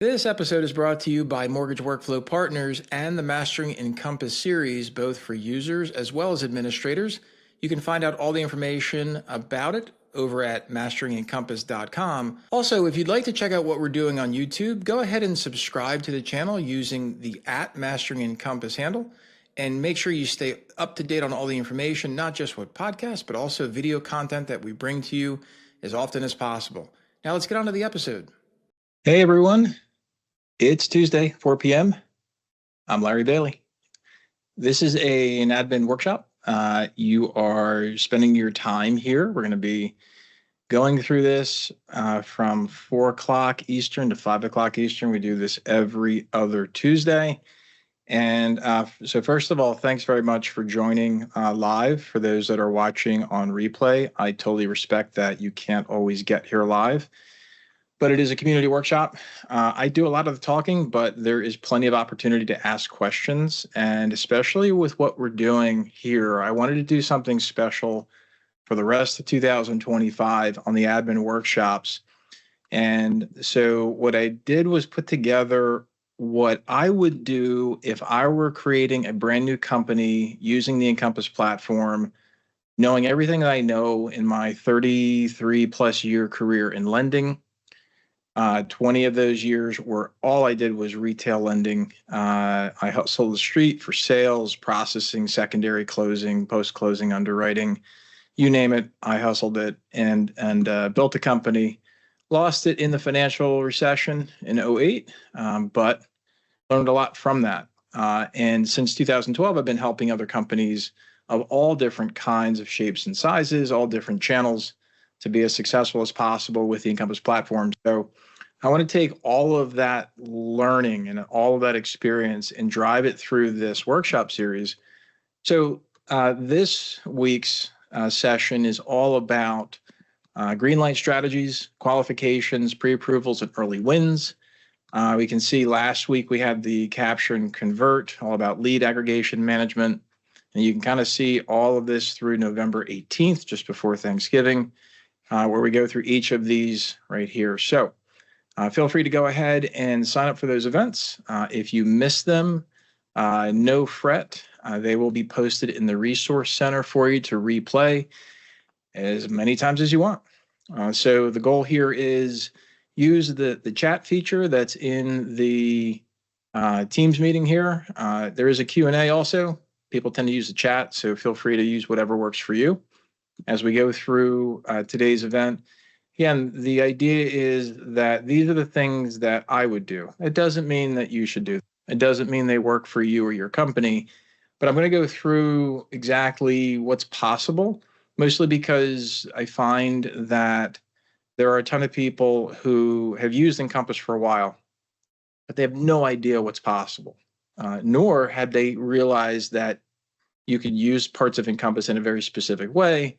This episode is brought to you by Mortgage Workflow Partners and the Mastering Encompass series, both for users as well as administrators. You can find out all the information about it over at masteringencompass.com. Also, if you'd like to check out what we're doing on YouTube, go ahead and subscribe to the channel using the @MasteringEncompass handle. And make sure you stay up to date on all the information, not just with podcasts, but also video content that we bring to you as often as possible. Now let's get on to the episode. Hey everyone, it's Tuesday, 4 p.m. I'm Larry Bailey. This is an admin workshop. You are spending your time here. We're going to be going through this from 4 o'clock Eastern to 5 o'clock Eastern. We do this every other Tuesday. And so first of all, thanks very much for joining live. For those that are watching on replay, I totally respect that you can't always get here live. But it is a community workshop. I do a lot of the talking, but there is plenty of opportunity to ask questions. And especially with what we're doing here, I wanted to do something special for the rest of 2025 on the admin workshops. And so what I did was put together what I would do if I were creating a brand new company using the Encompass platform, knowing everything that I know in my 33 plus year career in lending. 20 of those years were all I did was retail lending. I hustled the street for sales, processing, secondary closing, post-closing underwriting, you name it. I hustled it and built a company. Lost it in the financial recession in 08, but learned a lot from that. And since 2012, I've been helping other companies of all different kinds of shapes and sizes, all different channels, to be as successful as possible with the Encompass platform. So I want to take all of that learning and all of that experience and drive it through this workshop series. So this week's session is all about green light strategies, qualifications, pre-approvals, and early wins. We can see last week we had the capture and convert, all about lead aggregation management. And you can kind of see all of this through November 18th, just before Thanksgiving, where we go through each of these right here. So feel free to go ahead and sign up for those events. If you miss them, no fret. They will be posted in the resource center for you to replay as many times as you want. So the goal here is use the chat feature that's in the Teams meeting here. There is a Q&A also. People tend to use the chat, so feel free to use whatever works for you as we go through today's event. Again, the idea is that these are the things that I would do. It doesn't mean that you should do them. It doesn't mean they work for you or your company, but I'm going to go through exactly what's possible, mostly because I find that there are a ton of people who have used Encompass for a while, but they have no idea what's possible, nor had they realized that you could use parts of Encompass in a very specific way.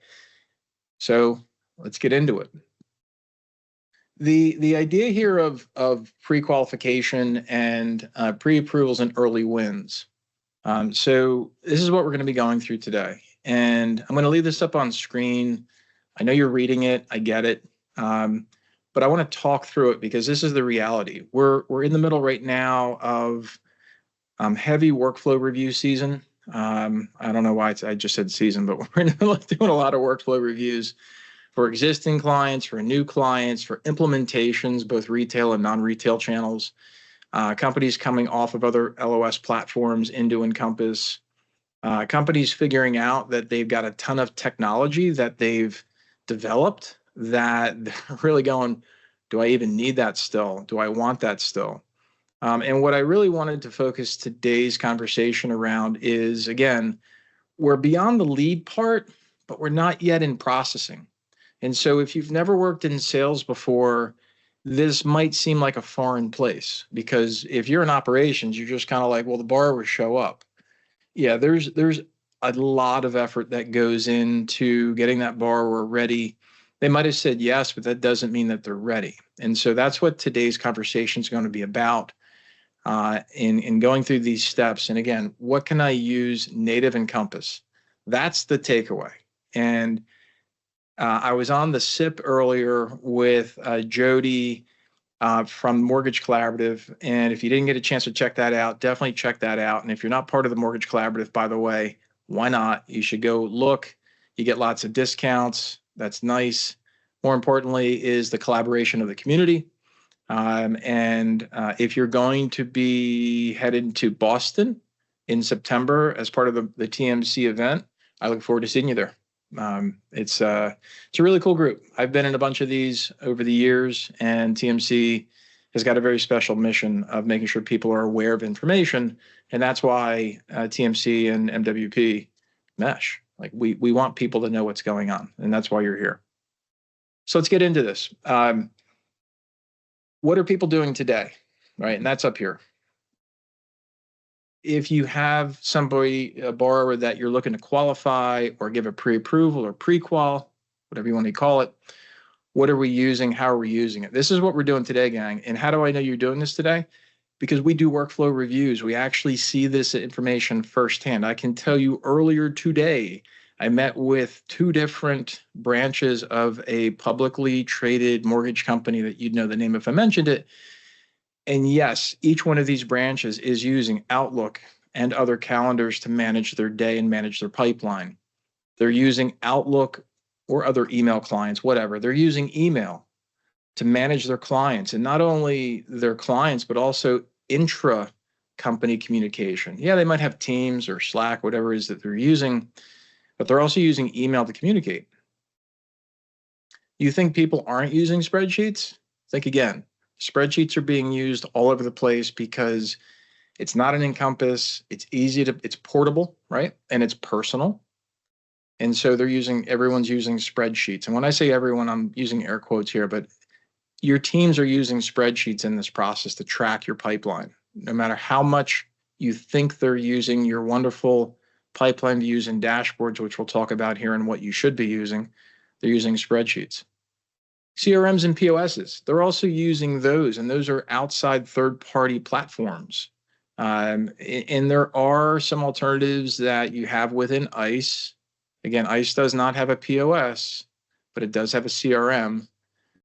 So let's get into it. The idea here of pre-qualification and pre-approvals and early wins. So this is what we're going to be going through today. And I'm going to leave this up on screen. I know you're reading it. I get it. But I want to talk through it because this is the reality. We're in the middle right now of heavy workflow review season. I don't know why I just said season, but we're doing a lot of workflow reviews for existing clients, for new clients, for implementations, both retail and non-retail channels, companies coming off of other LOS platforms into Encompass, companies figuring out that they've got a ton of technology that they've developed that they're really going, do I even need that still? Do I want that still? And what I really wanted to focus today's conversation around is, again, we're beyond the lead part, but we're not yet in processing. And so if you've never worked in sales before, this might seem like a foreign place, because if you're in operations, you're just kind of like, well, the borrowers show up. Yeah, there's a lot of effort that goes into getting that borrower ready. They might have said yes, but that doesn't mean that they're ready. And so that's what today's conversation is going to be about in going through these steps. And again, what can I use native Encompass? That's the takeaway. And I was on the SIP earlier with Jody from Mortgage Collaborative. And if you didn't get a chance to check that out, definitely check that out. And if you're not part of the Mortgage Collaborative, by the way, why not? You should go look. You get lots of discounts. That's nice. More importantly, is the collaboration of the community. And if you're going to be headed to Boston in September as part of the TMC event, I look forward to seeing you there. It's a really cool group. I've been in a bunch of these over the years, and TMC has got a very special mission of making sure people are aware of information, and that's why TMC and MWP mesh. Like we want people to know what's going on, and that's why you're here. So let's get into this. What are people doing today, right? And that's up here. If you have somebody, a borrower that you're looking to qualify or give a pre-approval or pre-qual, whatever you want to call it, what are we using? How are we using it? This is what we're doing today, gang. And how do I know you're doing this today? Because we do workflow reviews. We actually see this information firsthand. I can tell you earlier today, I met with 2 different branches of a publicly traded mortgage company that you'd know the name if I mentioned it. And yes, each one of these branches is using Outlook and other calendars to manage their day and manage their pipeline. They're using Outlook or other email clients, whatever. They're using email to manage their clients, and not only their clients, but also intra-company communication. Yeah, they might have Teams or Slack, whatever it is that they're using, but they're also using email to communicate. You think people aren't using spreadsheets? Think again. Spreadsheets are being used all over the place because it's not an Encompass. It's easy to, it's portable, right? And it's personal. And so everyone's using spreadsheets. And when I say everyone, I'm using air quotes here, but your teams are using spreadsheets in this process to track your pipeline. No matter how much you think they're using your wonderful pipeline to use in dashboards, which we'll talk about here and what you should be using, they're using spreadsheets. CRMs and POSs, they're also using those, and those are outside third-party platforms. And there are some alternatives that you have within ICE. Again, ICE does not have a POS, but it does have a CRM.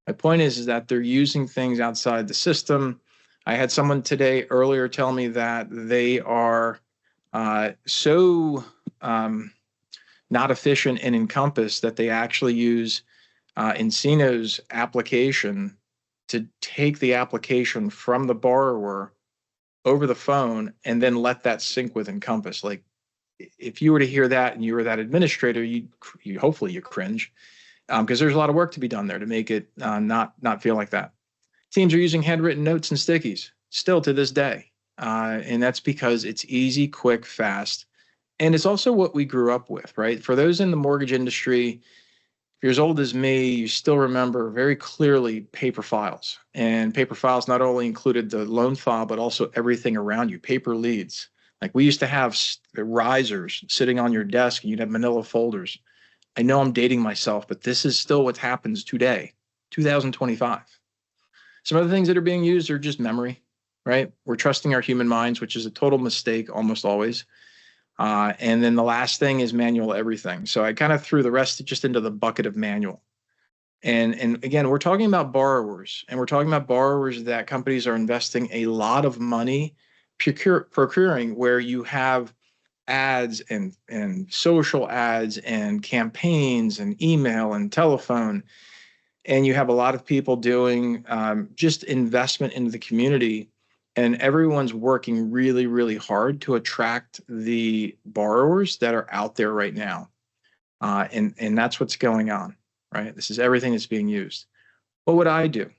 My point is that they're using things outside the system. I had someone today earlier tell me that they are so not efficient in Encompass that they actually use Encino's application to take the application from the borrower over the phone and then let that sync with Encompass. Like, if you were to hear that and you were that administrator, you hopefully you cringe, because there's a lot of work to be done there to make it not feel like that. Teams are using handwritten notes and stickies still to this day, and that's because it's easy, quick, fast, and it's also what we grew up with, right? For those in the mortgage industry, if you're as old as me, you still remember very clearly paper files. And paper files not only included the loan file, but also everything around you, paper leads. Like we used to have risers sitting on your desk, and you'd have manila folders. I know I'm dating myself, but this is still what happens today, 2025. Some other things that are being used are just memory, right? We're trusting our human minds, which is a total mistake almost always. And then the last thing is manual everything. So I kind of threw the rest just into the bucket of manual. And again, we're talking about borrowers, and we're talking about borrowers that companies are investing a lot of money procuring, where you have ads and social ads and campaigns and email and telephone. And you have a lot of people doing just investment into the community. And everyone's working really, really hard to attract the borrowers that are out there right now. And that's what's going on, right? This is everything that's being used. What would I do?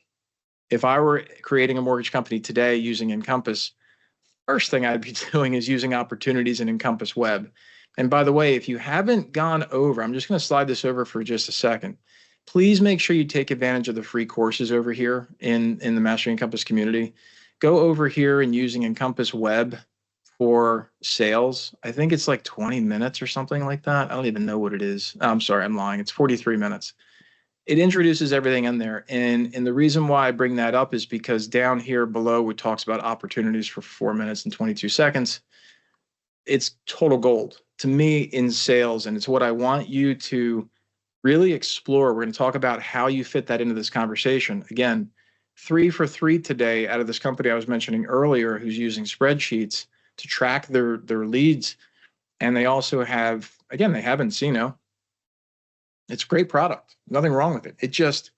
If I were creating a mortgage company today using Encompass, first thing I'd be doing is using opportunities in Encompass Web. And by the way, if you haven't gone over, I'm just going to slide this over for just a second. Please make sure you take advantage of the free courses over here in the Mastering Encompass community. Go over here and using Encompass Web for sales. I think it's like 20 minutes or something like that. I don't even know what it is. I'm sorry, I'm lying. It's 43 minutes. It introduces everything in there. And the reason why I bring that up is because down here below, it talks about opportunities for 4 minutes and 22 seconds. It's total gold to me in sales. And it's what I want you to really explore. We're going to talk about how you fit that into this conversation. Again, 3 for 3 today out of this company I was mentioning earlier, who's using spreadsheets to track their leads. And they also have, again, they have Encino. It's a great product. Nothing wrong with it. It just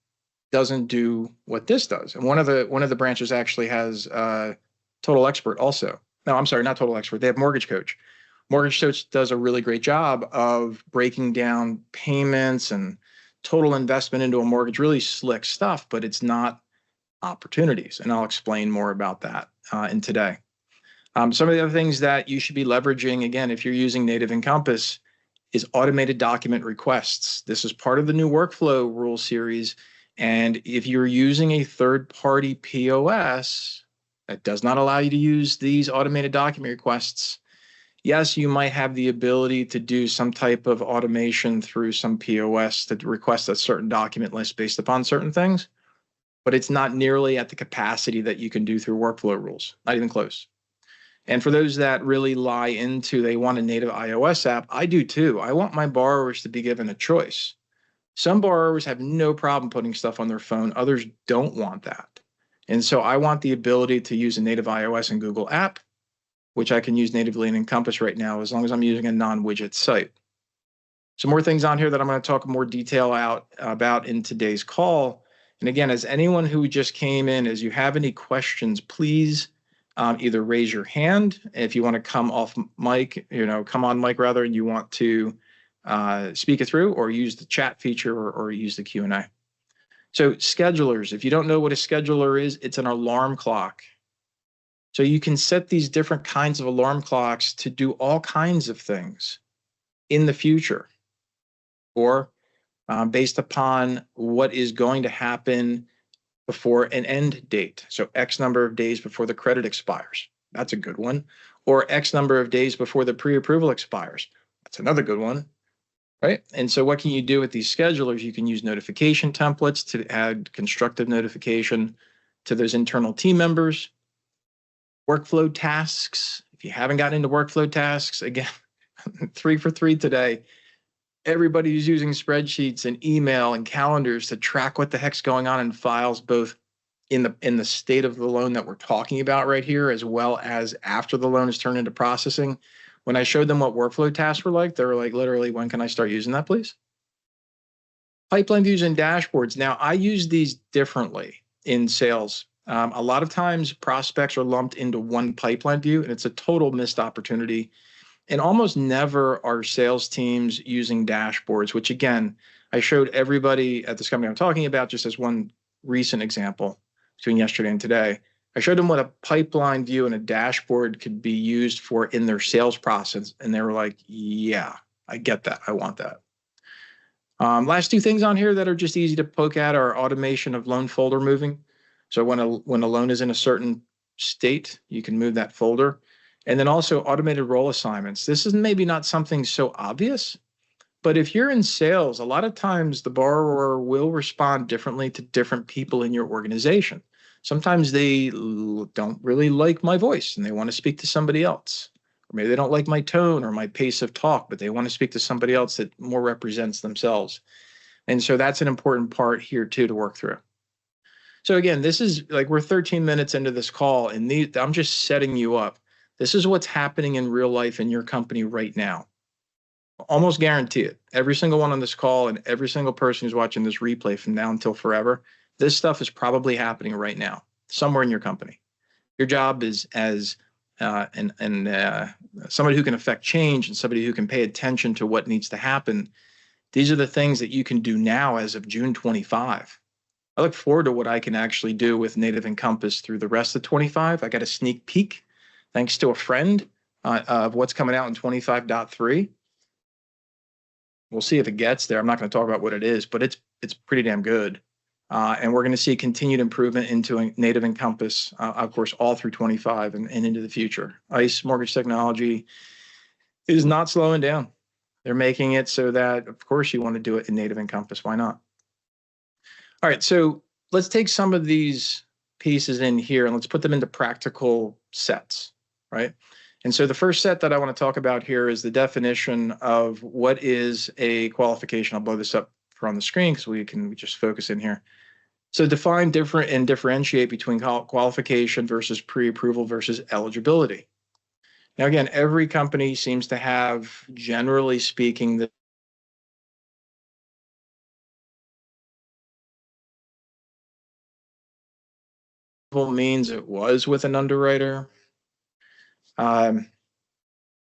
doesn't do what this does. And one of the branches actually has Total Expert also. No, I'm sorry, not Total Expert. They have Mortgage Coach. Mortgage Coach does a really great job of breaking down payments and total investment into a mortgage, really slick stuff, but it's not opportunities. And I'll explain more about that in today. Some of the other things that you should be leveraging, again, if you're using Native Encompass, is automated document requests. This is part of the new workflow rule series. And if you're using a third-party POS that does not allow you to use these automated document requests, yes, you might have the ability to do some type of automation through some POS to request a certain document list based upon certain things, but it's not nearly at the capacity that you can do through workflow rules, not even close. And for those that really lie into they want a native iOS app, I do too. I want my borrowers to be given a choice. Some borrowers have no problem putting stuff on their phone. Others don't want that. And so I want the ability to use a native iOS and Google app, which I can use natively in Encompass right now, as long as I'm using a non-widget site. Some more things on here that I'm going to talk more detail about in today's call. And again, as anyone who just came in, as you have any questions, please either raise your hand if you want to come off mic, come on mic rather, and you want to speak it through, or use the chat feature, or use the Q&A. So schedulers, if you don't know what a scheduler is, it's an alarm clock. So you can set these different kinds of alarm clocks to do all kinds of things in the future, or based upon what is going to happen before an end date. So X number of days before the credit expires. That's a good one. Or X number of days before the pre-approval expires. That's another good one, right? And so what can you do with these schedulers? You can use notification templates to add constructive notification to those internal team members. Workflow tasks. If you haven't gotten into workflow tasks, again, 3 for 3 today. Everybody who's using spreadsheets and email and calendars to track what the heck's going on in files, both in the state of the loan that we're talking about right here, as well as after the loan is turned into processing. When I showed them what workflow tasks were like, they were like, literally, when can I start using that, please? Pipeline views and dashboards. Now, I use these differently in sales. A lot of times prospects are lumped into one pipeline view, and it's a total missed opportunity. And almost never are sales teams using dashboards, which again, I showed everybody at this company I'm talking about just as one recent example between yesterday and today. I showed them what a pipeline view and a dashboard could be used for in their sales process. And they were like, yeah, I get that. I want that. Last two things on here that are just easy to poke at are automation of loan folder moving. So when a loan is in a certain state, you can move that folder. And then also automated role assignments. This is maybe not something so obvious, but if you're in sales, a lot of times the borrower will respond differently to different people in your organization. Sometimes they don't really like my voice and they want to speak to somebody else. Or maybe they don't like my tone or my pace of talk, but they want to speak to somebody else that more represents themselves. And so that's an important part here too to work through. So again, this is like we're 13 minutes into this call, and I'm just setting you up. This is what's happening in real life in your company right now. Almost guarantee it. Every single one on this call and every single person who's watching this replay from now until forever, this stuff is probably happening right now, somewhere in your company. Your job is as somebody who can affect change and somebody who can pay attention to what needs to happen. These are the things that you can do now as of June 25. I look forward to what I can actually do with Native Encompass through the rest of 25. I got a sneak peek, thanks to a friend, of what's coming out in 25.3. We'll see if it gets there. I'm not going to talk about what it is, but it's pretty damn good. And we're going to see continued improvement into Native Encompass, of course, all through 25 and into the future. ICE Mortgage Technology is not slowing down. They're making it so that, of course, you want to do it in Native Encompass. Why not? All right, so let's take some of these pieces in here and let's put them into practical sets, right? And so the first set that I want to talk about here is the definition of what is a qualification. I'll blow this up on the screen because we can just focus in here. So define different and differentiate between qualification versus pre-approval versus eligibility. Now, again, every company seems to have, generally speaking, the means it was with an underwriter. And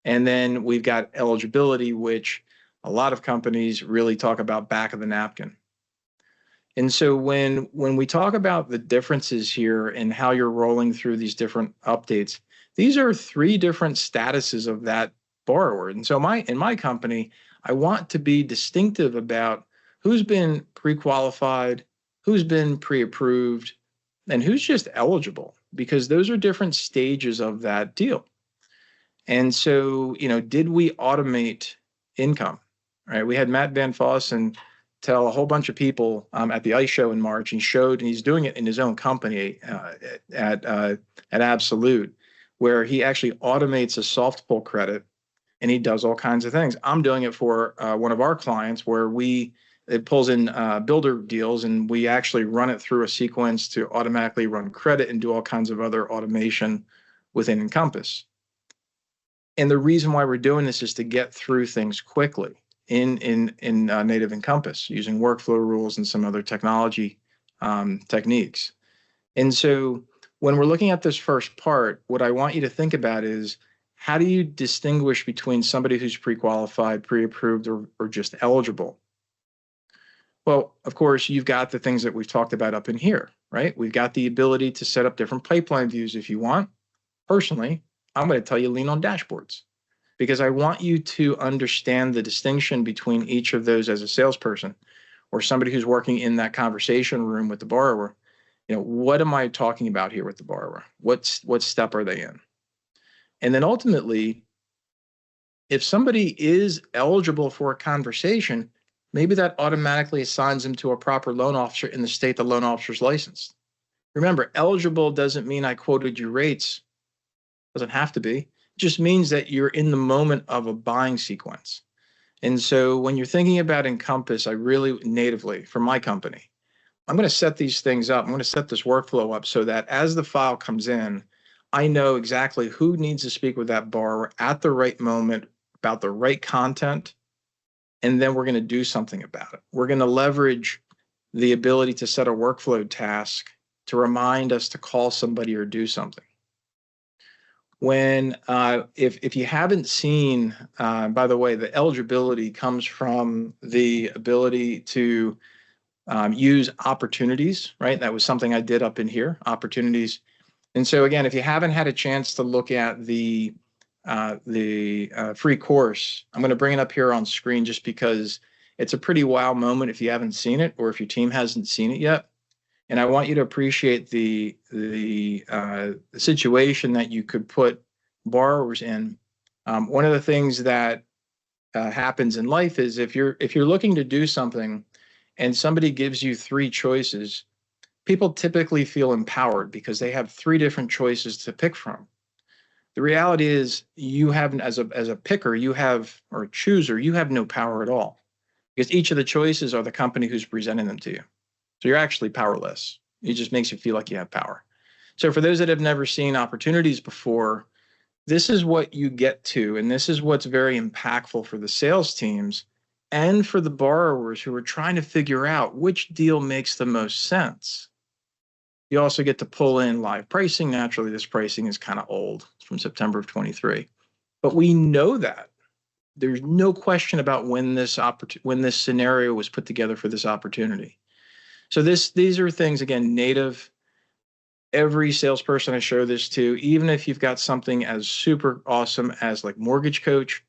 then we've got eligibility, which a lot of companies really talk about back of the napkin. And so when we talk about the differences here and how you're rolling through these different updates, these are three different statuses of that borrower. And so in my company, I want to be distinctive about who's been pre-qualified, who's been pre-approved, and who's just eligible, because those are different stages of that deal. And so, did we automate income? Right? We had Matt Van Fossen tell a whole bunch of people at the ICE show in March. He showed, and he's doing it in his own company at Absolute, where he actually automates a soft pull credit, and he does all kinds of things. I'm doing it for one of our clients where it pulls in builder deals, and we actually run it through a sequence to automatically run credit and do all kinds of other automation within Encompass. And the reason why we're doing this is to get through things quickly in native Encompass using workflow rules and some other technology techniques. And so when we're looking at this first part, what I want you to think about is, how do you distinguish between somebody who's pre-qualified, pre-approved, or just eligible? Well, of course, you've got the things that we've talked about up in here, right? We've got the ability to set up different pipeline views if you want. Personally, I'm going to tell you lean on dashboards, because I want you to understand the distinction between each of those as a salesperson or somebody who's working in that conversation room with the borrower. What am I talking about here with the borrower? What step are they in? And then ultimately, if somebody is eligible for a conversation, maybe that automatically assigns them to a proper loan officer in the state the loan officer's licensed. Remember, eligible doesn't mean I quoted you rates. Doesn't have to be. It just means that you're in the moment of a buying sequence. And so when you're thinking about Encompass, I really natively, for my company, I'm going to set these things up. I'm going to set this workflow up so that as the file comes in, I know exactly who needs to speak with that borrower at the right moment about the right content. And then we're going to do something about it. We're going to leverage the ability to set a workflow task to remind us to call somebody or do something. When if you haven't seen, by the way, the eligibility comes from the ability to use opportunities, right? That was something I did up in here, opportunities. And so again, if you haven't had a chance to look at the free course, I'm going to bring it up here on screen just because it's a pretty wow moment if you haven't seen it or if your team hasn't seen it yet. And I want you to appreciate the situation that you could put borrowers in. One of the things that happens in life is if you're looking to do something and somebody gives you three choices, people typically feel empowered because they have three different choices to pick from. The reality is you have, as a picker, or a chooser, you have no power at all, because each of the choices are the company who's presenting them to you. So you're actually powerless. It just makes you feel like you have power. So for those that have never seen opportunities before, this is what you get to, and this is what's very impactful for the sales teams and for the borrowers who are trying to figure out which deal makes the most sense. You also get to pull in live pricing. Naturally, this pricing is kind of old. It's from September of 23. But we know that. There's no question about when this scenario was put together for this opportunity. So these are things, again, native. Every salesperson I show this to, even if you've got something as super awesome as like Mortgage Coach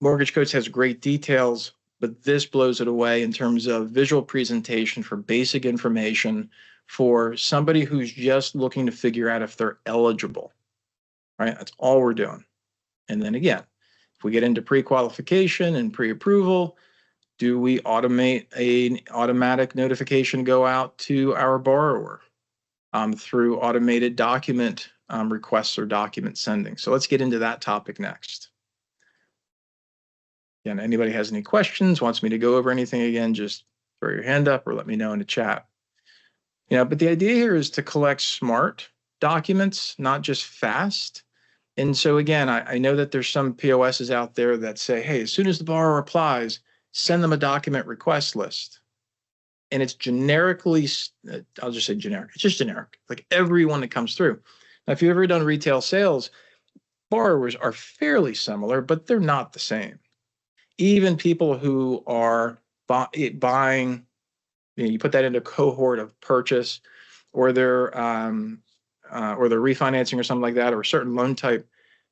has great details, but this blows it away in terms of visual presentation for basic information for somebody who's just looking to figure out if they're eligible, right? That's all we're doing. And then again, if we get into pre-qualification and pre-approval, do we automate an automatic notification go out to our borrower through automated document requests or document sending? So let's get into that topic next. Again, anybody has any questions, wants me to go over anything again, just throw your hand up or let me know in the chat. But the idea here is to collect smart documents, not just fast. And so again, I know that there's some POSs out there that say, hey, as soon as the borrower applies, send them a document request list. And it's generically, I'll just say generic. It's just generic, like everyone that comes through. Now, if you've ever done retail sales, borrowers are fairly similar, but they're not the same. Even people who are buying, you put that into a cohort of purchase, or they're refinancing or something like that, or a certain loan type,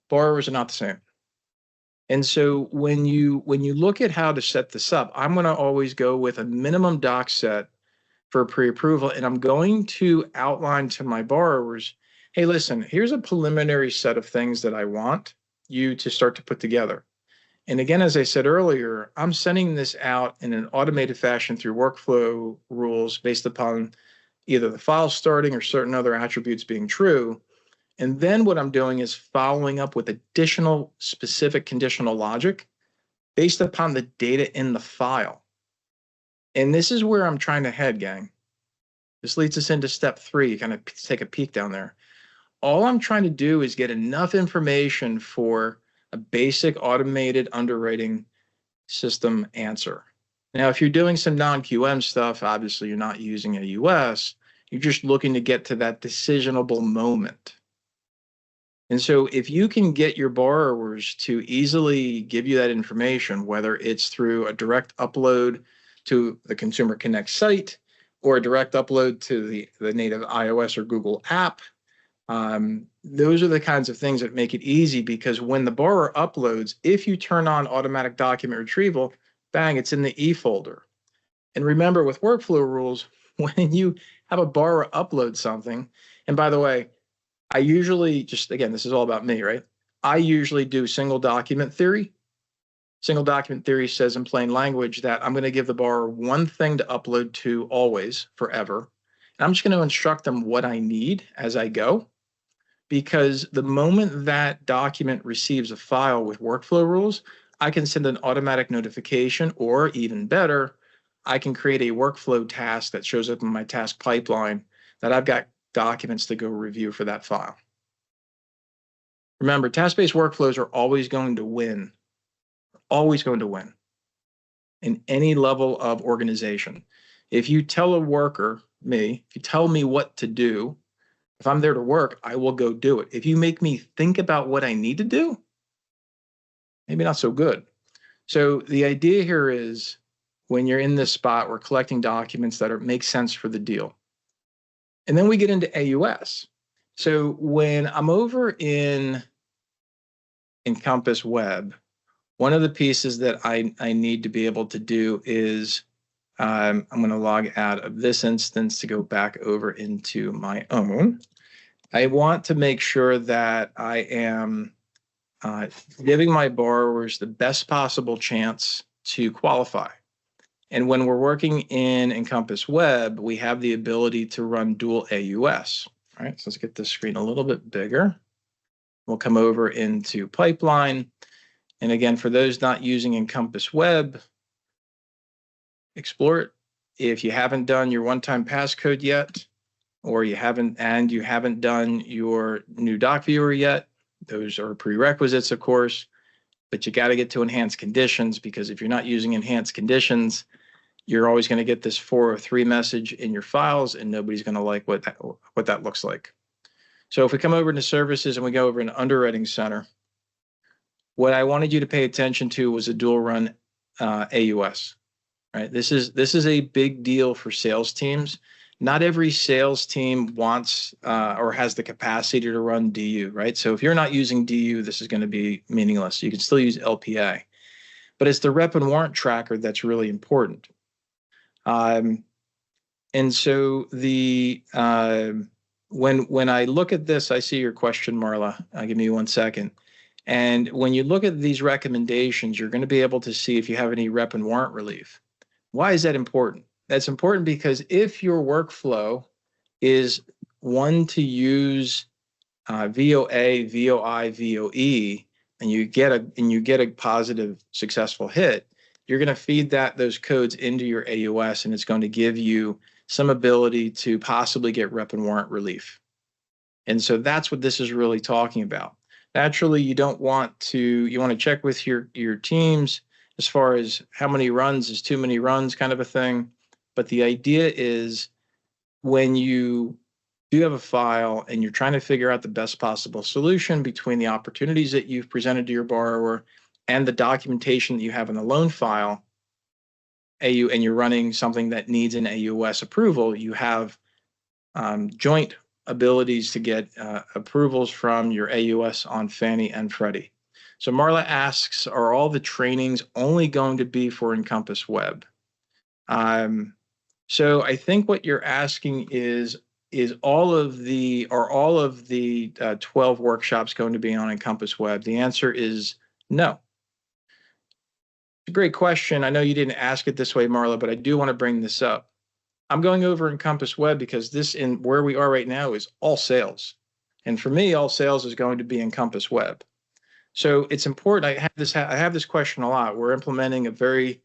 borrowers are not the same. And so when you look at how to set this up, I'm going to always go with a minimum doc set for pre-approval, and I'm going to outline to my borrowers, hey, listen, here's a preliminary set of things that I want you to start to put together. And again, as I said earlier, I'm sending this out in an automated fashion through workflow rules based upon either the file starting or certain other attributes being true. And then what I'm doing is following up with additional specific conditional logic based upon the data in the file. And this is where I'm trying to head, gang. This leads us into step 3. You kind of take a peek down there. All I'm trying to do is get enough information for a basic automated underwriting system answer. Now, if you're doing some non-QM stuff, obviously you're not using a US, you're just looking to get to that decisionable moment. And so if you can get your borrowers to easily give you that information, whether it's through a direct upload to the Consumer Connect site or a direct upload to the native iOS or Google app, those are the kinds of things that make it easy, because when the borrower uploads, if you turn on automatic document retrieval, bang, it's in the E folder. And remember, with workflow rules, when you have a borrower upload something, and by the way, I usually just, again, this is all about me, right? I usually do single document theory. Single document theory says in plain language that I'm going to give the borrower one thing to upload to always, forever. And I'm just going to instruct them what I need as I go. Because the moment that document receives a file with workflow rules, I can send an automatic notification, or even better, I can create a workflow task that shows up in my task pipeline that I've got documents to go review for that file. Remember, task-based workflows are always going to win in any level of organization. If you tell a worker, if you tell me what to do, if I'm there to work, I will go do it. If you make me think about what I need to do, maybe not so good. So the idea here is, when you're in this spot, we're collecting documents that make sense for the deal. And then we get into AUS. So when I'm over in Encompass Web, one of the pieces that I need to be able to do is I'm going to log out of this instance to go back over into my own. I want to make sure that I am giving my borrowers the best possible chance to qualify. And when we're working in Encompass Web, we have the ability to run dual AUS. All right, so let's get this screen a little bit bigger. We'll come over into Pipeline. And again, for those not using Encompass Web, explore it. If you haven't done your one-time passcode yet, or you haven't done your new doc viewer yet, those are prerequisites, of course, but you got to get to enhanced conditions, because if you're not using enhanced conditions, you're always going to get this 403 message in your files, and nobody's going to like what that looks like. So if we come over into services and we go over into underwriting center, what I wanted you to pay attention to was a dual run AUS. Right? This is a big deal for sales teams. Not every sales team wants or has the capacity to run DU, right? So if you're not using DU, this is going to be meaningless. You can still use LPA, but it's the rep and warrant tracker that's really important. And so when I look at this, I see your question, Marla. Give me 1 second. And when you look at these recommendations, you're going to be able to see if you have any rep and warrant relief. Why is that important? That's important because if your workflow is one to use VOA, VOI, VOE, and you get a positive, successful hit, you're going to feed those codes into your AUS, and it's going to give you some ability to possibly get rep and warrant relief. And so that's what this is really talking about. Naturally, you want to check with your teams as far as how many runs is too many runs kind of a thing. But the idea is when you do have a file and you're trying to figure out the best possible solution between the opportunities that you've presented to your borrower and the documentation that you have in the loan file, and you're running something that needs an AUS approval, you have joint abilities to get approvals from your AUS on Fannie and Freddie. So Marla asks, are all the trainings only going to be for Encompass Web? So I think what you're asking is all of the 12 workshops going to be on Encompass Web? The answer is no. It's a great question. I know you didn't ask it this way, Marla, but I do want to bring this up. I'm going over Encompass Web because where we are right now is all sales. And for me, all sales is going to be Encompass Web. So it's important. I have this question a lot. We're implementing a very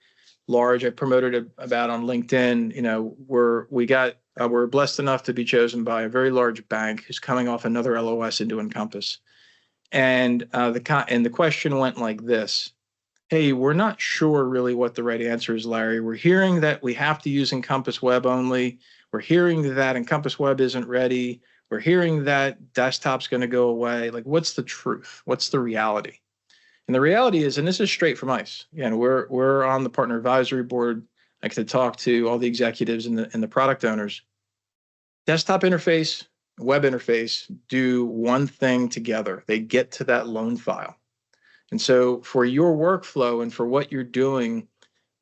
large, I promoted it about on LinkedIn. We're blessed enough to be chosen by a very large bank who's coming off another LOS into Encompass. And the question went like this. Hey, we're not sure really what the right answer is, Larry. We're hearing that we have to use Encompass Web only. We're hearing that Encompass Web isn't ready. We're hearing that desktop's going to go away. Like, what's the truth? What's the reality? And the reality is, and this is straight from ICE. Again, we're on the partner advisory board. I get to talk to all the executives and the product owners. Desktop interface, web interface do one thing together. They get to that loan file. And so for your workflow and for what you're doing,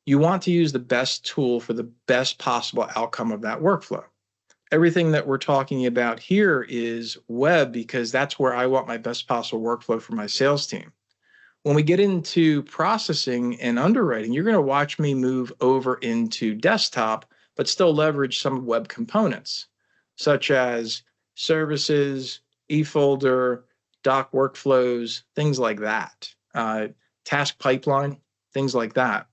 you want to use the best tool for the best possible outcome of that workflow. Everything that we're talking about here is web because that's where I want my best possible workflow for my sales team. When we get into processing and underwriting, you're going to watch me move over into desktop, but still leverage some web components, such as services, eFolder, doc workflows, things like that, task pipeline, things like that.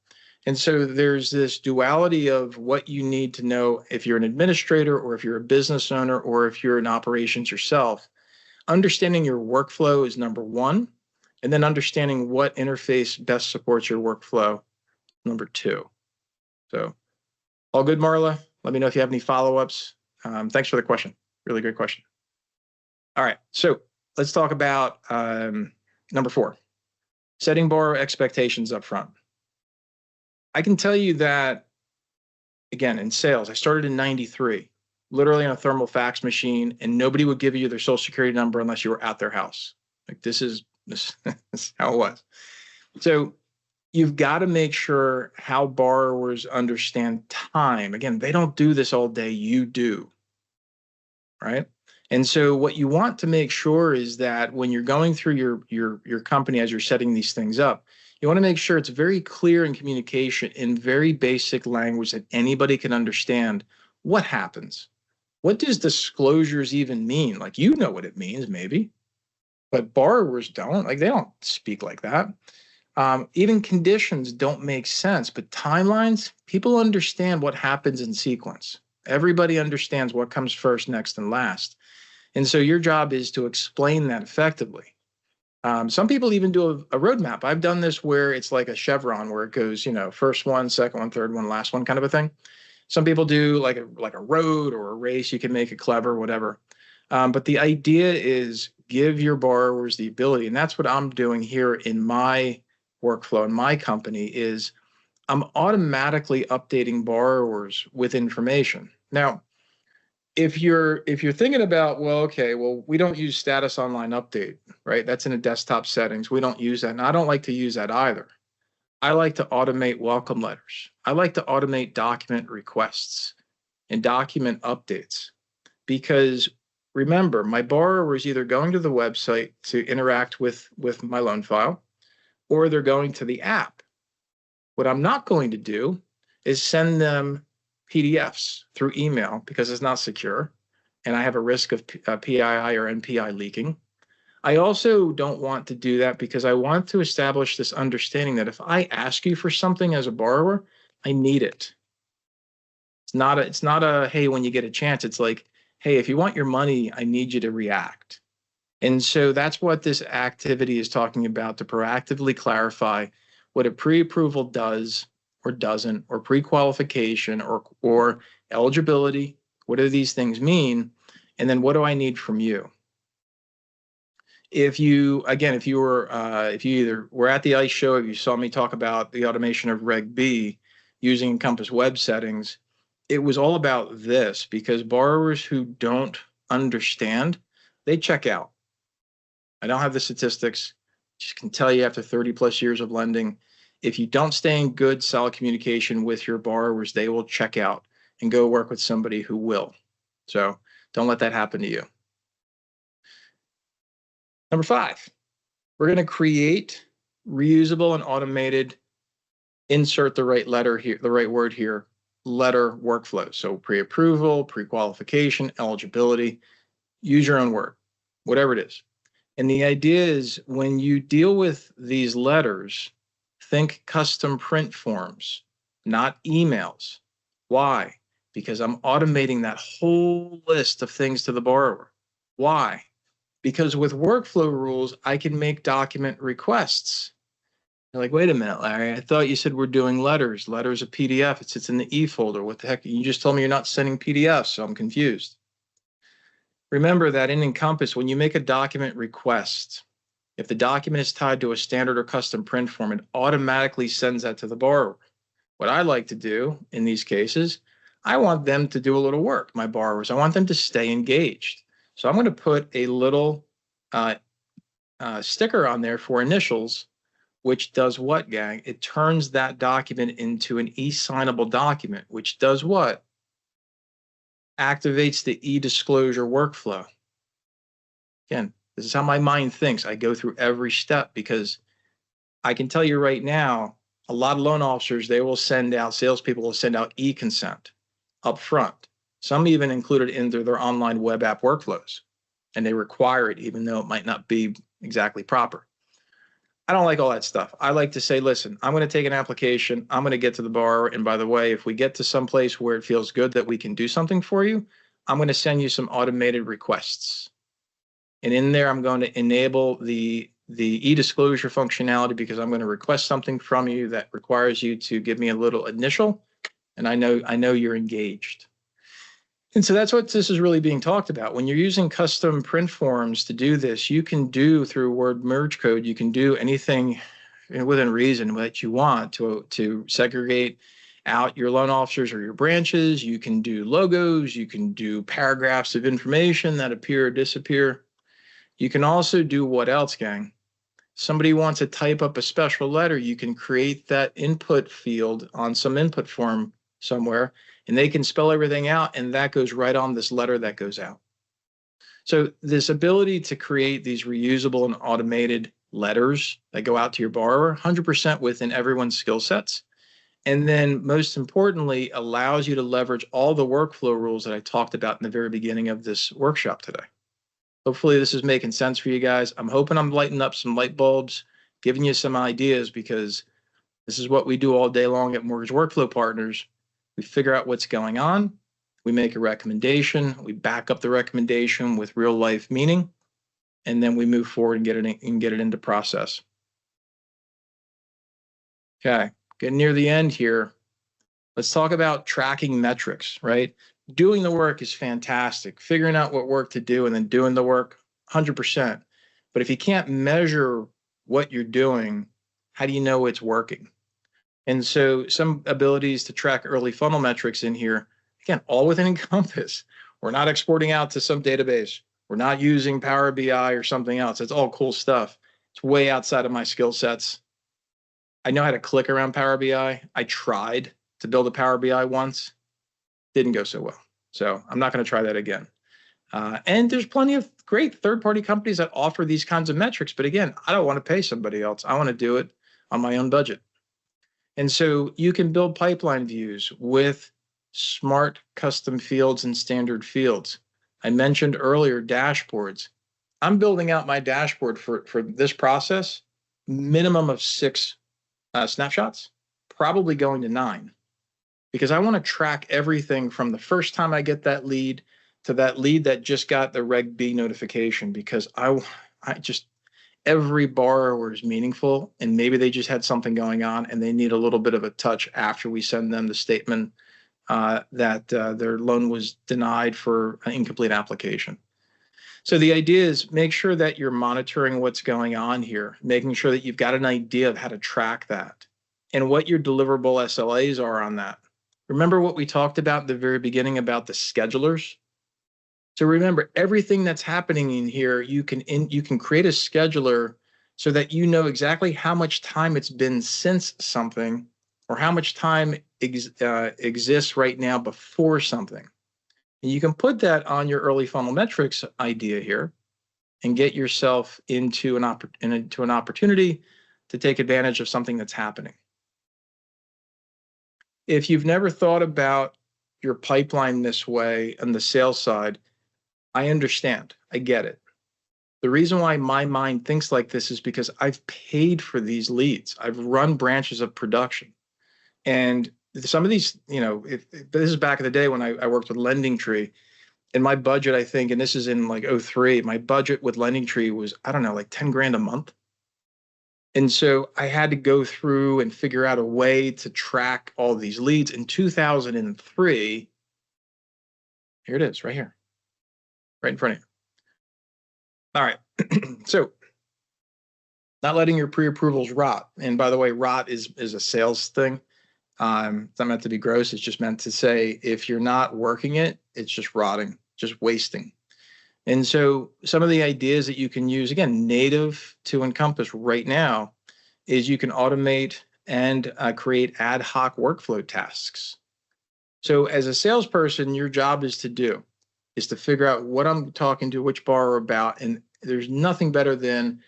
And so there's this duality of what you need to know if you're an administrator or if you're a business owner or if you're in operations yourself. Understanding your workflow is number one. And then understanding what interface best supports your workflow, number two. So all good, Marla. Let me know if you have any follow-ups. Thanks for the question. Really great question. All right, so let's talk about number 4, setting borrower expectations up front. I can tell you that, again, in sales, I started in 93, literally on a thermal fax machine, and nobody would give you their social security number unless you were at their house. Like this is how it was. So you've got to make sure how borrowers understand time. Again, they don't do this all day, you do, right? And so what you want to make sure is that when you're going through your company as you're setting these things up, you want to make sure it's very clear in communication in very basic language that anybody can understand what happens. What does disclosures even mean? Like, you know what it means, maybe. But borrowers don't, like they don't speak like that. Even conditions don't make sense, but timelines, people understand what happens in sequence. Everybody understands what comes first, next, and last. And so your job is to explain that effectively. Some people even do a roadmap. I've done this where it's like a chevron where it goes, first one, second one, third one, last one kind of a thing. Some people do like a road or a race. You can make it clever, whatever. But the idea is give your borrowers the ability, and that's what I'm doing here in my workflow in my company is I'm automatically updating borrowers with information. Now, if you're thinking about, we don't use status online update, right? That's in the desktop settings. We don't use that. And I don't like to use that either. I like to automate welcome letters. I like to automate document requests and document updates because remember, my borrower is either going to the website to interact with my loan file, or they're going to the app. What I'm not going to do is send them PDFs through email because it's not secure, and I have a risk of PII or NPI leaking. I also don't want to do that because I want to establish this understanding that if I ask you for something as a borrower, I need it. It's not a hey, when you get a chance. It's like, hey, if you want your money, I need you to react. And so that's what this activity is talking about, to proactively clarify what a pre-approval does or doesn't, or pre-qualification or eligibility. What do these things mean? And then what do I need from you? If you, again, if you either were at the ICE show, if you saw me talk about the automation of Reg B using Encompass web settings, it was all about this, because borrowers who don't understand, they check out. I don't have the statistics. Just can tell you, after 30 plus years of lending, if you don't stay in good, solid communication with your borrowers, they will check out and go work with somebody who will. So don't let that happen to you. Number 5, we're going to create reusable and automated, insert the right letter here, the right word here, letter workflows. So pre-approval, pre-qualification, eligibility, use your own word, whatever it is. And the idea is, when you deal with these letters, think custom print forms, not emails. Why? Because I'm automating that whole list of things to the borrower. Why? Because with workflow rules, I can make document requests. You're like, wait a minute, Larry, I thought you said we're doing letters. Letters a PDF. It sits in the E folder. What the heck? You just told me you're not sending PDFs, so I'm confused. Remember that in Encompass, when you make a document request, if the document is tied to a standard or custom print form, it automatically sends that to the borrower. What I like to do in these cases, I want them to do a little work, my borrowers. I want them to stay engaged. So I'm going to put a little sticker on there for initials, which does what, gang? It turns that document into an e-signable document, which does what? Activates the e-disclosure workflow. Again, this is how my mind thinks. I go through every step, because I can tell you right now, a lot of loan officers, they will send out, salespeople will send out e-consent up front. Some even include it into their online web app workflows, and they require it even though it might not be exactly proper. I don't like all that stuff. I like to say, listen, I'm going to take an application. I'm going to get to the borrower. And by the way, if we get to some place where it feels good that we can do something for you, I'm going to send you some automated requests. And in there, I'm going to enable the e-disclosure functionality, because I'm going to request something from you that requires you to give me a little initial, and I know you're engaged. And so that's what this is really being talked about. When you're using custom print forms to do this, you can do, through word merge code, you can do anything within reason that you want to segregate out your loan officers or your branches. You can do logos, you can do paragraphs of information that appear or disappear. You can also do what else, gang? Somebody wants to type up a special letter, you can create that input field on some input form somewhere, and they can spell everything out, and that goes right on this letter that goes out. So this ability to create these reusable and automated letters that go out to your borrower, 100% within everyone's skill sets. And then most importantly, allows you to leverage all the workflow rules that I talked about in the very beginning of this workshop today. Hopefully this is making sense for you guys. I'm hoping I'm lighting up some light bulbs, giving you some ideas, because this is what we do all day long at Mortgage Workflow Partners. We figure out what's going on. We make a recommendation. We back up the recommendation with real life meaning, and then we move forward and get it into process. Okay, getting near the end here. Let's talk about tracking metrics, right? Doing the work is fantastic. Figuring out what work to do and then doing the work, 100%. But if you can't measure what you're doing, how do you know it's working? And so some abilities to track early funnel metrics in here, again, all within Encompass. We're not exporting out to some database. We're not using Power BI or something else. It's all cool stuff. It's way outside of my skill sets. I know how to click around Power BI. I tried to build a Power BI once. Didn't go so well. So I'm not going to try that again. And there's plenty of great third-party companies that offer these kinds of metrics. But again, I don't want to pay somebody else. I want to do it on my own budget. And so you can build pipeline views with smart custom fields and standard fields. I mentioned earlier dashboards. I'm building out my dashboard for this process, minimum of 6 snapshots, probably going to 9. because I want to track everything from the first time I get that lead to that lead that just got the Reg B notification, because I just, every borrower is meaningful, and maybe they just had something going on and they need a little bit of a touch after we send them the statement that their loan was denied for an incomplete application. So the idea is make sure that you're monitoring what's going on here, making sure that you've got an idea of how to track that and what your deliverable SLAs are on that. Remember what we talked about at the very beginning about the schedulers? So remember, everything that's happening in here, you can create a scheduler so that you know exactly how much time it's been since something, or how much time exists right now before something. And you can put that on your early funnel metrics idea here and get yourself into an opportunity to take advantage of something that's happening. If you've never thought about your pipeline this way on the sales side, I understand. I get it. The reason why my mind thinks like this is because I've paid for these leads. I've run branches of production. And some of these, if this is back in the day when I worked with LendingTree, and my budget, I think, and this is in like 03, my budget with LendingTree was, I don't know, like 10 grand a month. And so I had to go through and figure out a way to track all these leads. In 2003, here it is, right here, right in front of you. All right. So not letting your pre-approvals rot. And by the way, rot is a sales thing. It's not meant to be gross. It's just meant to say, if you're not working it, it's just rotting, just wasting. And so some of the ideas that you can use, again, native to Encompass right now, is you can automate and create ad hoc workflow tasks. So as a salesperson, your job is to figure out what I'm talking to which borrower about. And there's nothing better than,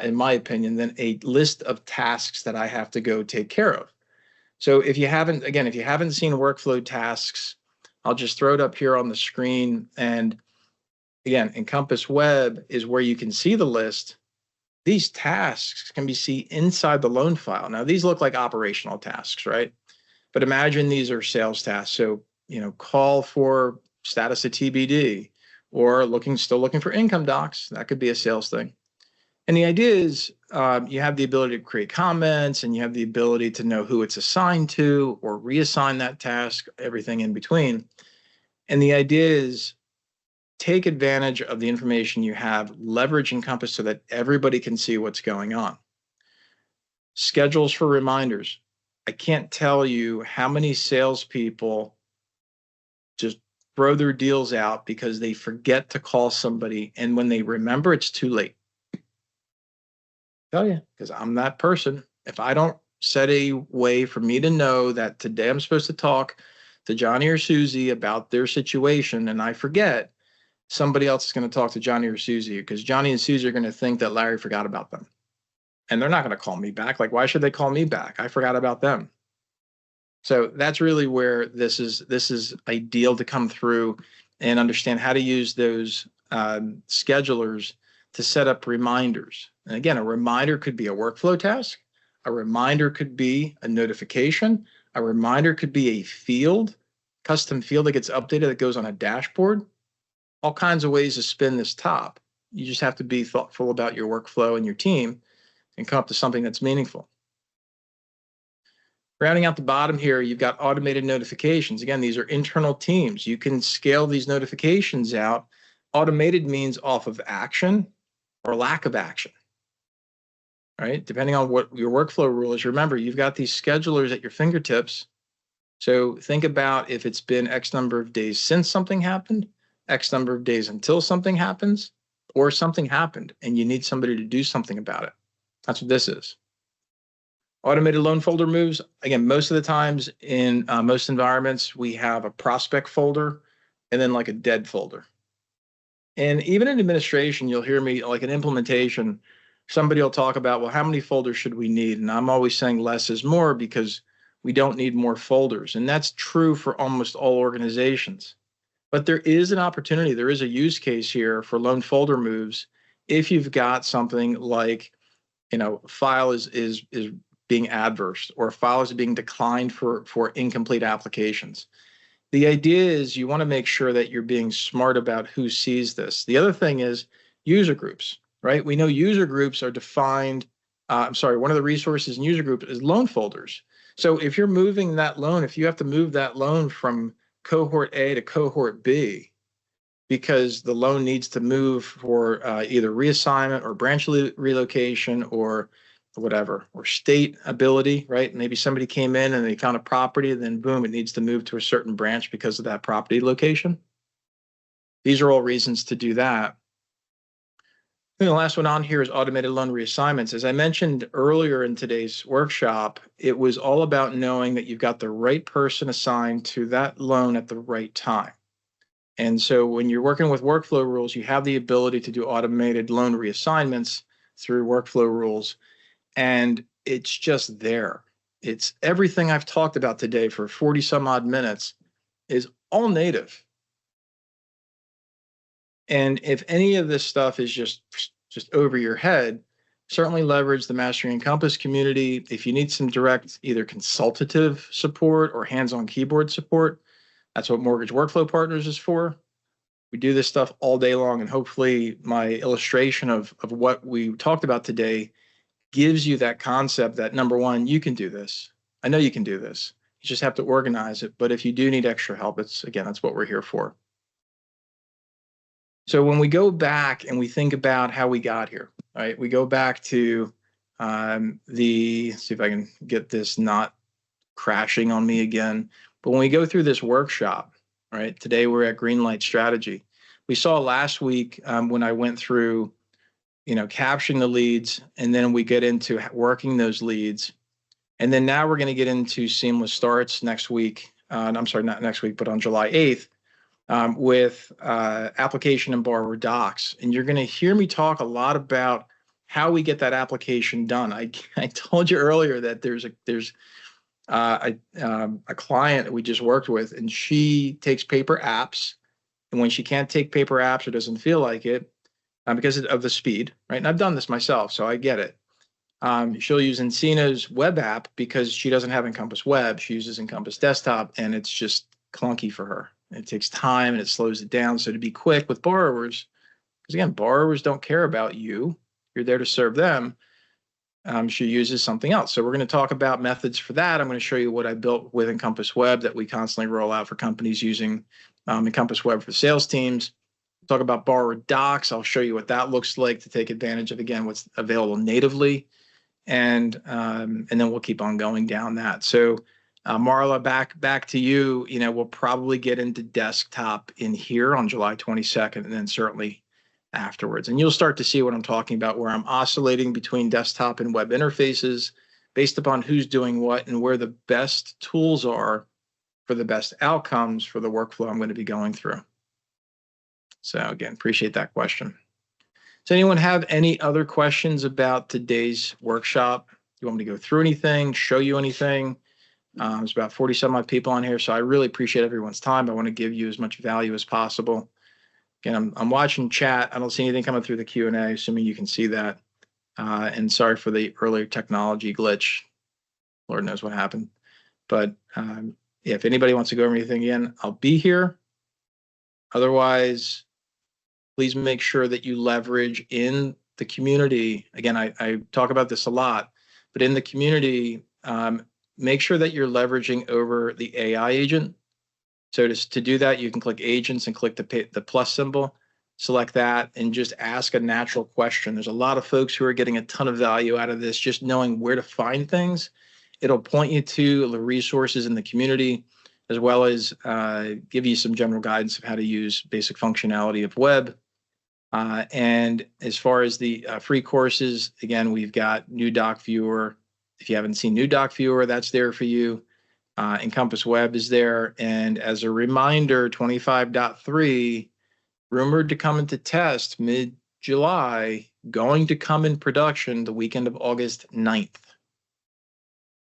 in my opinion, than a list of tasks that I have to go take care of. So if you haven't seen workflow tasks, I'll just throw it up here on the screen. And again, Encompass Web is where you can see the list. These tasks can be seen inside the loan file. Now, these look like operational tasks, right? But imagine these are sales tasks. So, call for status of TBD, or still looking for income docs. That could be a sales thing. And the idea is you have the ability to create comments, and you have the ability to know who it's assigned to or reassign that task, everything in between. And the idea is take advantage of the information you have, leverage Encompass so that everybody can see what's going on. Schedules for reminders. I can't tell you how many salespeople just throw their deals out because they forget to call somebody, and when they remember, it's too late. Tell you, because I'm that person. If I don't set a way for me to know that today I'm supposed to talk to Johnny or Susie about their situation, and I forget, somebody else is going to talk to Johnny or Susie, because Johnny and Susie are going to think that Larry forgot about them. And they're not going to call me back. Like, why should they call me back? I forgot about them. So that's really where this is ideal to come through and understand how to use those schedulers to set up reminders. And again, a reminder could be a workflow task. A reminder could be a notification. A reminder could be a field, custom field that gets updated that goes on a dashboard. All kinds of ways to spin this top. You just have to be thoughtful about your workflow and your team and come up to something that's meaningful. Rounding out the bottom here, you've got automated notifications. Again, these are internal teams. You can scale these notifications out. Automated means off of action or lack of action, right? Depending on what your workflow rule is. Remember, you've got these schedulers at your fingertips. So think about if it's been X number of days since something happened, X number of days until something happens, or something happened and you need somebody to do something about it. That's what this is. Automated loan folder moves. Again, most of the times in most environments, we have a prospect folder and then like a dead folder. And even in administration, you'll hear me, like an implementation, somebody will talk about, well, how many folders should we need? And I'm always saying less is more, because we don't need more folders. And that's true for almost all organizations. But there is an opportunity, there is a use case here for loan folder moves if you've got something like, file is being adverse or files are being declined for incomplete applications. The idea is you want to make sure that you're being smart about who sees this. The other thing is user groups, right? We know user groups are defined. One of the resources in user groups is loan folders. So if you're moving that loan, if you have to move that loan from cohort A to cohort B, because the loan needs to move for either reassignment or branch relocation or whatever, or state ability, right? Maybe somebody came in and they found a property, and then boom, it needs to move to a certain branch because of that property location. These are all reasons to do that. And the last one on here is automated loan reassignments. As I mentioned earlier in today's workshop, it was all about knowing that you've got the right person assigned to that loan at the right time. And so when you're working with workflow rules, you have the ability to do automated loan reassignments through workflow rules. And it's just there. It's everything I've talked about today for 40 some odd minutes is all native. And if any of this stuff is just over your head, certainly leverage the Mastering Encompass community. If you need some direct either consultative support or hands-on keyboard support, that's what Mortgage Workflow Partners is for. We do this stuff all day long, and hopefully my illustration of what we talked about today gives you that concept that, number one, you can do this. I know you can do this. You just have to organize it. But if you do need extra help, that's what we're here for. So when we go back and we think about how we got here, right? We go back to let's see if I can get this not crashing on me again. But when we go through this workshop, right? Today we're at Greenlight Strategy. We saw last week when I went through, capturing the leads, and then we get into working those leads. And then now we're going to get into seamless starts next week. I'm sorry, not next week, but on July 8th with application and borrower docs. And you're going to hear me talk a lot about how we get that application done. I told you earlier that there's a client that we just worked with, and she takes paper apps. And when she can't take paper apps or doesn't feel like it, because of the speed, right? And I've done this myself, so I get it. She'll use Encino's web app because she doesn't have Encompass Web. She uses Encompass Desktop, and it's just clunky for her. It takes time and it slows it down. So to be quick with borrowers, because again, borrowers don't care about you. You're there to serve them. She uses something else. So we're going to talk about methods for that. I'm going to show you what I built with Encompass Web that we constantly roll out for companies using Encompass Web for sales teams. Talk about borrower docs. I'll show you what that looks like to take advantage of, again, what's available natively. And then we'll keep on going down that. So Marla, back to you. We'll probably get into desktop in here on July 22nd, and then certainly afterwards. And you'll start to see what I'm talking about, where I'm oscillating between desktop and web interfaces based upon who's doing what and where the best tools are for the best outcomes for the workflow I'm going to be going through. So again, appreciate that question. Does anyone have any other questions about today's workshop? Do you want me to go through anything, show you anything? There's about 40 some odd people on here, so I really appreciate everyone's time. I want to give you as much value as possible. Again, I'm watching chat. I don't see anything coming through the Q&A, assuming you can see that. And sorry for the earlier technology glitch. Lord knows what happened. But yeah, if anybody wants to go over anything again, I'll be here. Otherwise, please make sure that you leverage in the community. Again, I talk about this a lot, but in the community, make sure that you're leveraging over the AI agent. So to do that, you can click agents and click the plus symbol, select that, and just ask a natural question. There's a lot of folks who are getting a ton of value out of this, just knowing where to find things. It'll point you to the resources in the community, as well as give you some general guidance of how to use basic functionality of web. And as far as the free courses, again, we've got New Doc Viewer. If you haven't seen New Doc Viewer, that's there for you. Encompass Web is there. And as a reminder, 25.3, rumored to come into test mid-July, going to come in production the weekend of August 9th.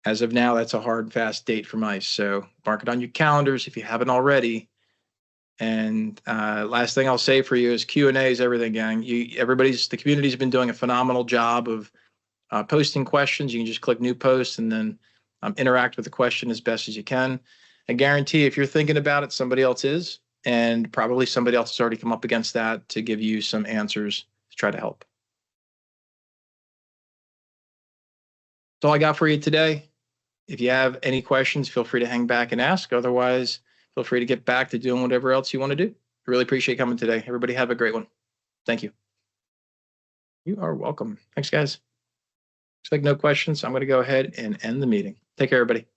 As of now, that's a hard and fast date from ICE. So mark it on your calendars if you haven't already. And last thing I'll say for you is Q&A is everything, gang. The community's been doing a phenomenal job of posting questions. You can just click new post and then interact with the question as best as you can. I guarantee if you're thinking about it, somebody else is, and probably somebody else has already come up against that to give you some answers to try to help. That's all I got for you today. If you have any questions, feel free to hang back and ask. Otherwise, feel free to get back to doing whatever else you want to do. I really appreciate coming today. Everybody have a great one. Thank you. You are welcome. Thanks, guys. Looks like no questions. I'm going to go ahead and end the meeting. Take care, everybody.